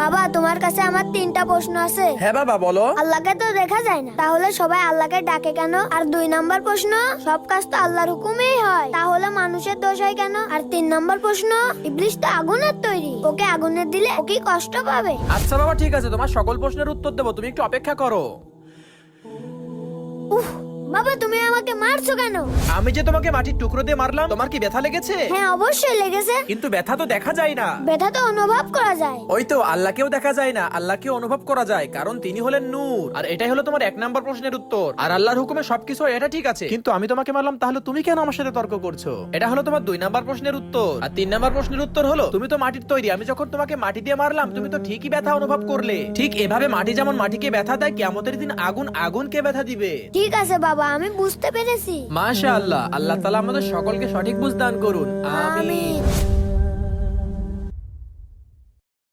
বাবা তোমার কাছে আমার 3টা প্রশ্ন আছে। হ্যাঁ বাবা বলো। আল্লাহকে তো দেখা যায় না, তাহলে সবাই আল্লাহকে ডাকে কেন? আর 2 নাম্বার প্রশ্ন, সব কাজ তো আল্লাহর হুকুমেই হয়, তাহলে মানুষের দোষ হয় কেন? আর 3 নাম্বার প্রশ্ন, ইবলিস তো আগুনের তৈরি, ওকে আগুনে দিলে ও কি কষ্ট পাবে? আচ্ছা বাবা ঠিক আছে, তোমার সকল প্রশ্নের উত্তর দেবো, তুমি একটু অপেক্ষা করো। উফ, বাবা তুমি আমাকে মারছো কেন? আমি যে তোমাকে মাটির টুকরো দিয়ে মারলাম, তোমার কি ব্যথা লেগেছে? হ্যাঁ অবশ্যই লেগেছে। কিন্তু ব্যথা তো দেখা যায় না। ব্যথা তো অনুভব করা যায়। ওই তো, আল্লাহকেও দেখা যায় না, আল্লাহকেও অনুভব করা যায়, কারণ তিনি হলেন নূর। আর এটাই হলো তোমার 1 নাম্বার প্রশ্নের উত্তর। আর আল্লাহর হুকুমে সবকিছু হয়, এটা ঠিক আছে, কিন্তু আমি তোমাকে মারলাম, তাহলে তুমি কেন আমার সাথে তর্ক করছো? এটা হলো তোমার 2 নাম্বার প্রশ্নের উত্তর। আর 3 নাম্বার প্রশ্নের উত্তর হলো, তুমি তো মাটির তৈরি, আমি যখন তোমাকে মাটি দিয়ে মারলাম, তুমি তো ঠিকই ব্যথা অনুভব করলে। ঠিক এভাবে মাটি যেমন মাটিকে ব্যথা দেয়, কিয়ামতের দিন আগুন আগুনকে ব্যথা দিবে। ঠিক আছে বাবা, আমি বুঝতে পেরেছি। মাশাআল্লাহ, আল্লাহ তাআলা আমাদের সকলকে সঠিক বুঝ দান করুন। আমিন।